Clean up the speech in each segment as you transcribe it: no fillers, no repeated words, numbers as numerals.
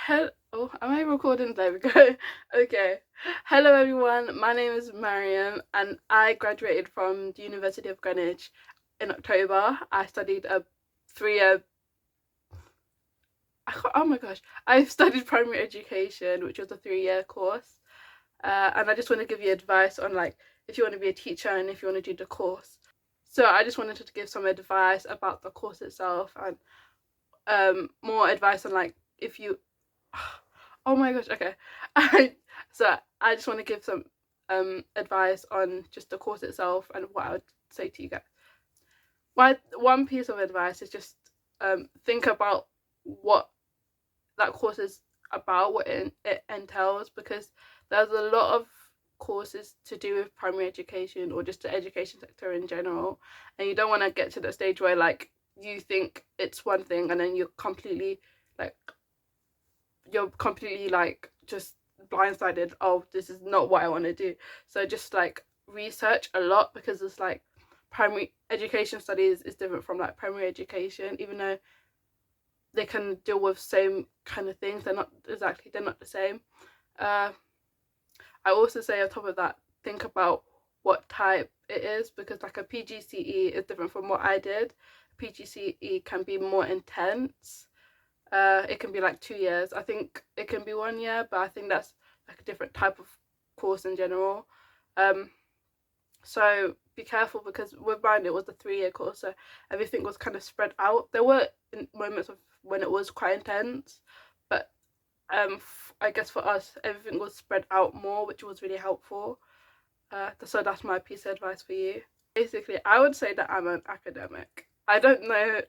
Oh, am I recording? There we go. Okay. Hello everyone, my name is Mariam and I graduated from the University of Greenwich in October. I studied a 3-year oh my gosh, I studied primary education, which was a 3-year course. And I just want to give you advice on like if you want to be a teacher and if you want to do the course. So I just wanted to give some advice about the course itself and more advice on like if you oh my gosh, okay. So I just want to give some advice on just the course itself and what I would say to you guys. One piece of advice is just think about what that course is about, what it entails, because there's a lot of courses to do with primary education or just the education sector in general, and you don't want to get to the stage where like you think it's one thing and then like you're completely like just blindsided, oh, this is not what I want to do. So just like research a lot, because it's like primary education studies is different from like primary education, even though they can deal with same kind of things, they're not the same. I also say on top of that, think about what type it is, because like a PGCE is different from what I did. PGCE can be more intense. It can be like 2 years. I think it can be 1 year, but I think that's like a different type of course in general. So be careful, because with mine it was a 3-year course, so everything was kind of spread out. There were moments of when it was quite intense, but I guess for us everything was spread out more, which was really helpful. So that's my piece of advice for you. Basically, I would say that I'm an academic. I don't know.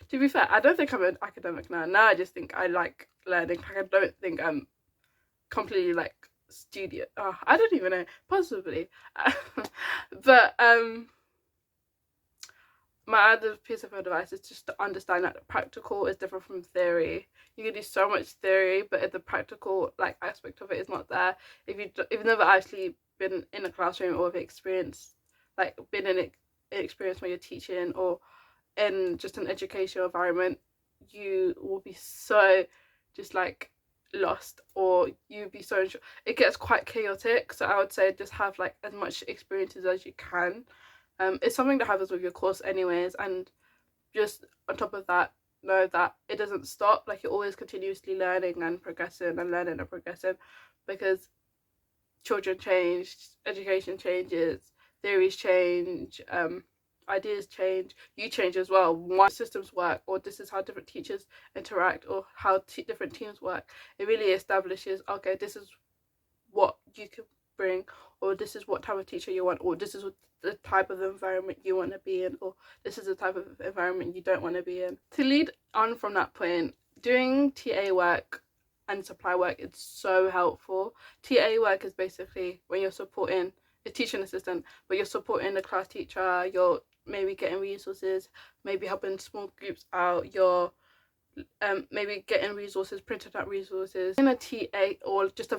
To be fair, I don't think I'm an academic now. Now I just think I like learning. Like I don't think I'm completely like studious. Oh, I don't even know. Possibly, but my other piece of advice is just to understand that the practical is different from theory. You can do so much theory, but if the practical like aspect of it is not there, if you've never actually been in a classroom or been in an experience where you're teaching or in just an educational environment, you will be so just like lost, or you'll be so it gets quite chaotic. So I would say just have like as much experiences as you can. It's something that happens with your course anyways, and just on top of that, know that it doesn't stop. Like you're always continuously learning and progressing and learning and progressing, because children change, education changes, theories change, ideas change, you change as well. Why systems work, or this is how different teachers interact, or how different teams work. It really establishes, okay, this is what you can bring, or this is what type of teacher you want, or this is the type of environment you want to be in, or this is the type of environment you don't want to be in. To lead on from that point, doing TA work and supply work is so helpful. TA work is basically when you're supporting a teaching assistant, but you're supporting the class teacher, you're maybe getting resources, maybe helping small groups out, you're maybe getting resources, printed out resources. In a TA or just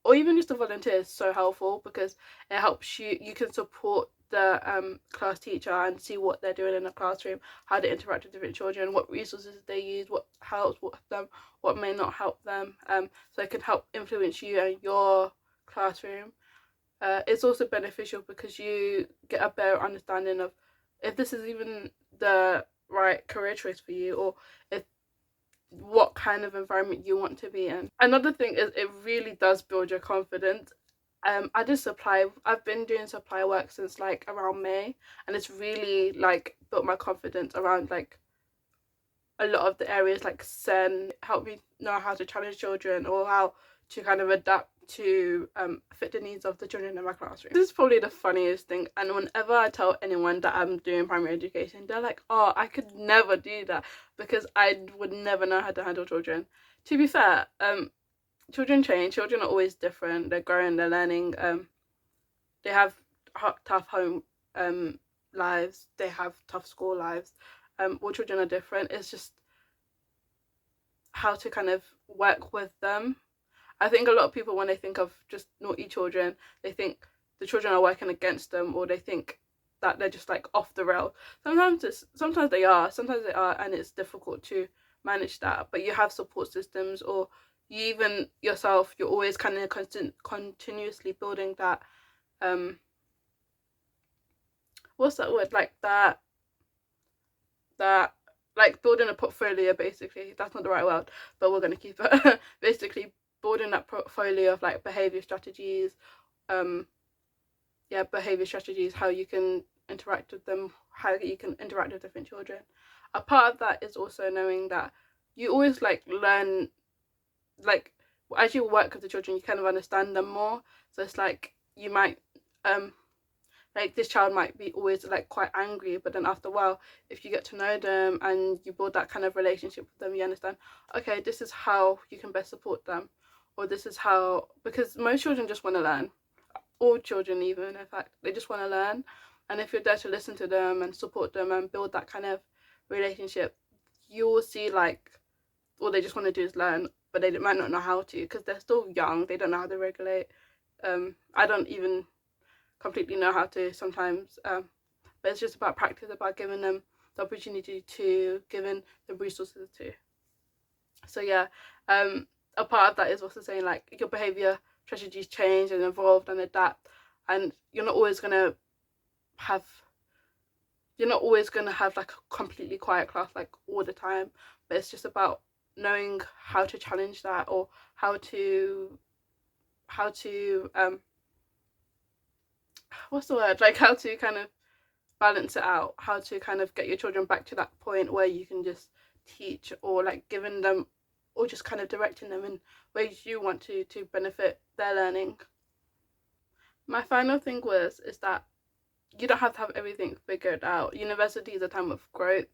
or even just a volunteer is so helpful, because it helps you can support the class teacher and see what they're doing in the classroom, how they interact with different children, what resources they use, what helps them, what may not help them, so it can help influence you and your classroom. It's also beneficial because you get a better understanding of if this is even the right career choice for you, or if what kind of environment you want to be in. Another thing is it really does build your confidence. I've been doing supply work since like around May, and it's really like built my confidence around like a lot of the areas, like SEN, helped me know how to challenge children, or how to kind of adapt to fit the needs of the children in my classroom. This is probably the funniest thing, and whenever I tell anyone that I'm doing primary education, they're like, oh, I could never do that, because I would never know how to handle children. To be fair, children change, children are always different, they're growing, they're learning, they have tough home lives, they have tough school lives. All children are different. It's just how to kind of work with them. I think a lot of people, when they think of just naughty children, they think the children are working against them, or they think that they're just like off the rail. Sometimes they are, and it's difficult to manage that, but you have support systems, or you even yourself, you're always kind of continuously building that what's that word, like that like building a portfolio, basically. That's not the right word, but we're going to keep it. Basically building that portfolio of like behavior strategies, behavior strategies, how you can interact with them, how you can interact with different children. A part of that is also knowing that you always like learn, like as you work with the children, you kind of understand them more. So it's like you might like this child might be always like quite angry, but then after a while, if you get to know them and you build that kind of relationship with them, you understand, okay, this is how you can best support them, or this is how, because most children just want to learn, all children even, in fact, they just want to learn. And if you're there to listen to them and support them and build that kind of relationship, you will see like all they just want to do is learn, but they might not know how to, because they're still young, they don't know how to regulate. I don't even completely know how to sometimes, but it's just about practice, about giving them the opportunity to, giving the resources to. So yeah, a part of that is also saying like your behavior strategies change and evolve and adapt, and you're not always gonna have like a completely quiet class like all the time, but it's just about knowing how to challenge that, or how to what's the word, like how to kind of balance it out, how to kind of get your children back to that point where you can just teach, or like giving them, or just kind of directing them in ways you want to benefit their learning. My final thing is that you don't have to have everything figured out. University is a time of growth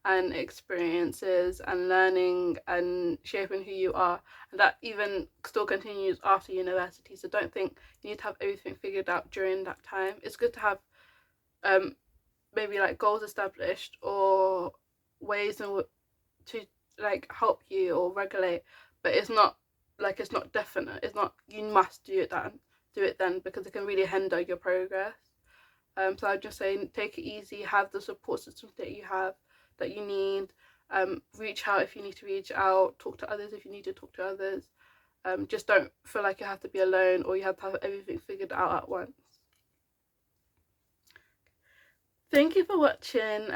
and experiences and learning and shaping who you are, and that even still continues after university. So don't think you need to have everything figured out during that time. It's good to have maybe like goals established, or ways to like help you or regulate, but it's not definite. It's not you must do it then, because it can really hinder your progress. So I'd just say take it easy, have the support systems that you need, reach out if you need to reach out, talk to others if you need to talk to others. Just don't feel like you have to be alone, or you have to have everything figured out at once. Thank you for watching.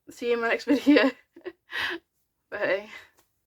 See you in my next video. Bye.